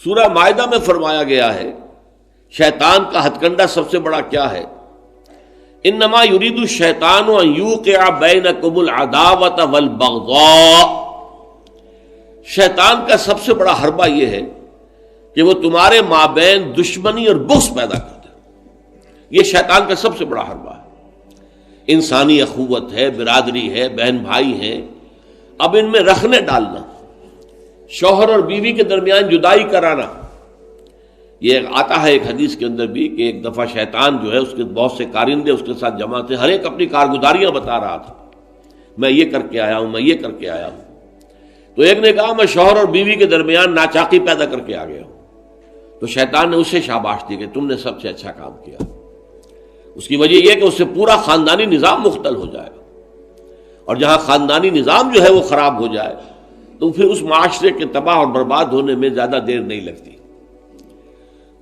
سورہ مائدہ میں فرمایا گیا ہے شیطان کا ہتھ کنڈا سب سے بڑا کیا ہے؟ انما یرید الشیطان ان یوقع بینکم العداوۃ والبغضاء، شیطان کا سب سے بڑا حربہ یہ ہے کہ وہ تمہارے مابین دشمنی اور بغض پیدا کر دے. یہ شیطان کا سب سے بڑا حربہ ہے. انسانی اخوت ہے، برادری ہے، بہن بھائی ہیں، اب ان میں رکھنے ڈالنا، شوہر اور بیوی کے درمیان جدائی کرانا. یہ آتا ہے ایک حدیث کے اندر بھی کہ ایک دفعہ شیطان جو ہے اس کے بہت سے کارندے اس کے ساتھ جمع تھے، ہر ایک اپنی کارگزاریاں بتا رہا تھا، میں یہ کر کے آیا ہوں، میں یہ کر کے آیا ہوں. تو ایک نے کہا میں شوہر اور بیوی کے درمیان ناچاقی پیدا کر کے آ گیا ہوں. تو شیطان نے اسے شاباش دی کہ تم نے سب سے اچھا کام کیا. اس کی وجہ یہ کہ اس سے پورا خاندانی نظام مختل ہو جائے گا، اور جہاں خاندانی نظام جو ہے وہ خراب ہو جائے تو پھر اس معاشرے کے تباہ اور برباد ہونے میں زیادہ دیر نہیں لگتی.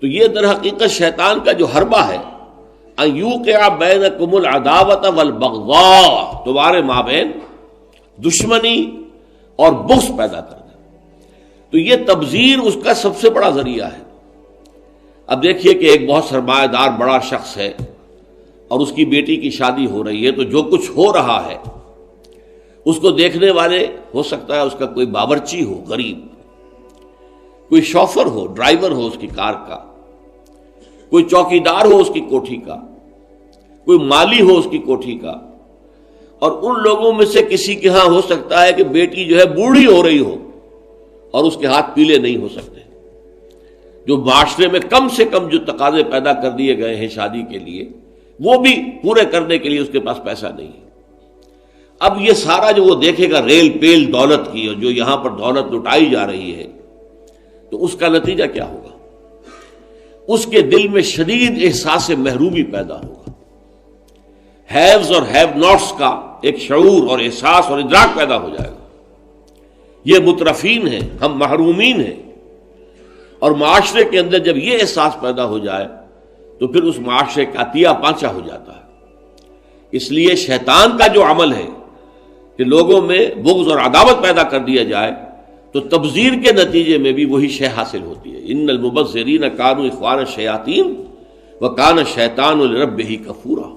تو یہ در حقیقت شیطان کا جو حربہ ہے ان یوقع بینکم العداوۃ والبغضاء، تمہارے مابین دشمنی اور بغض پیدا کر دے. تو یہ تبذیر اس کا سب سے بڑا ذریعہ ہے. اب دیکھیے کہ ایک بہت سرمایہ دار بڑا شخص ہے اور اس کی بیٹی کی شادی ہو رہی ہے، تو جو کچھ ہو رہا ہے اس کو دیکھنے والے ہو سکتا ہے اس کا کوئی باورچی ہو غریب، کوئی شوفر ہو، ڈرائیور ہو اس کی کار کا، کوئی چوکیدار ہو اس کی کوٹھی کا، کوئی مالی ہو اس کی کوٹھی کا، اور ان لوگوں میں سے کسی کے ہاں ہو سکتا ہے کہ بیٹی جو ہے بوڑھی ہو رہی ہو اور اس کے ہاتھ پیلے نہیں ہو سکتے. جو معاشرے میں کم سے کم جو تقاضے پیدا کر دیے گئے ہیں شادی کے لیے وہ بھی پورے کرنے کے لیے اس کے پاس پیسہ نہیں ہے. اب یہ سارا جو وہ دیکھے گا ریل پیل دولت کی، اور جو یہاں پر دولت لٹائی جا رہی ہے، تو اس کا نتیجہ کیا ہوگا؟ اس کے دل میں شدید احساس محرومی پیدا ہوگا. ہیوز اور ہیو ناٹس کا ایک شعور اور احساس اور ادراک پیدا ہو جائے گا. یہ مترفین ہیں، ہم محرومین ہیں. اور معاشرے کے اندر جب یہ احساس پیدا ہو جائے تو پھر اس معاشرے کا تیا پانچا ہو جاتا ہے. اس لیے شیطان کا جو عمل ہے کہ لوگوں میں بغض اور عداوت پیدا کر دیا جائے، تو تبذیر کے نتیجے میں بھی وہی شے حاصل ہوتی ہے. ان المبذرین کانوا اخوان الشیاطین وکان الشیطان لربہ کفورا.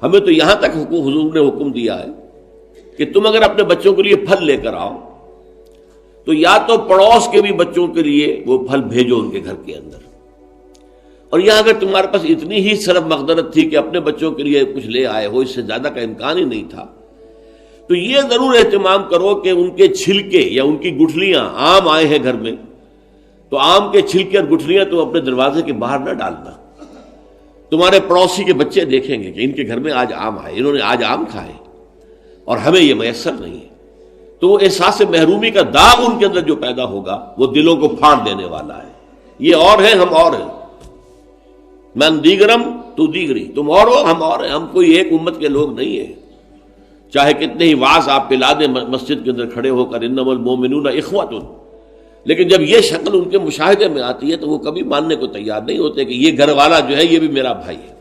ہمیں تو یہاں تک حضور نے حکم دیا ہے کہ تم اگر اپنے بچوں کے لیے پھل لے کر آؤ تو یا تو پڑوس کے بھی بچوں کے لیے وہ پھل بھیجو ان کے گھر کے اندر، اور یہاں اگر تمہارے پاس اتنی ہی صرف مقدرت تھی کہ اپنے بچوں کے لیے کچھ لے آئے ہو، اس سے زیادہ کا امکان ہی نہیں تھا، تو یہ ضرور اہتمام کرو کہ ان کے چھلکے یا ان کی گٹھلیاں، آم آئے ہیں گھر میں تو آم کے چھلکے اور گٹھلیاں تو اپنے دروازے کے باہر نہ ڈالنا. تمہارے پڑوسی کے بچے دیکھیں گے کہ ان کے گھر میں آج آم آئے، انہوں نے آج آم کھائے اور ہمیں یہ میسر نہیں ہے. تو وہ احساس محرومی کا داغ ان کے اندر جو پیدا ہوگا وہ دلوں کو پھاڑ دینے والا ہے. یہ اور ہیں، ہم اور ہیں. من دیگرم تو دیگری، تم اور ہو ہم اور ہیں. ہم کوئی ایک امت کے لوگ نہیں ہیں. چاہے کتنے ہی واعظ آپ پلا دیں مسجد کے اندر کھڑے ہو کر انما المؤمنون اخوۃ، لیکن جب یہ شکل ان کے مشاہدے میں آتی ہے تو وہ کبھی ماننے کو تیار نہیں ہوتے کہ یہ گھر والا جو ہے یہ بھی میرا بھائی ہے.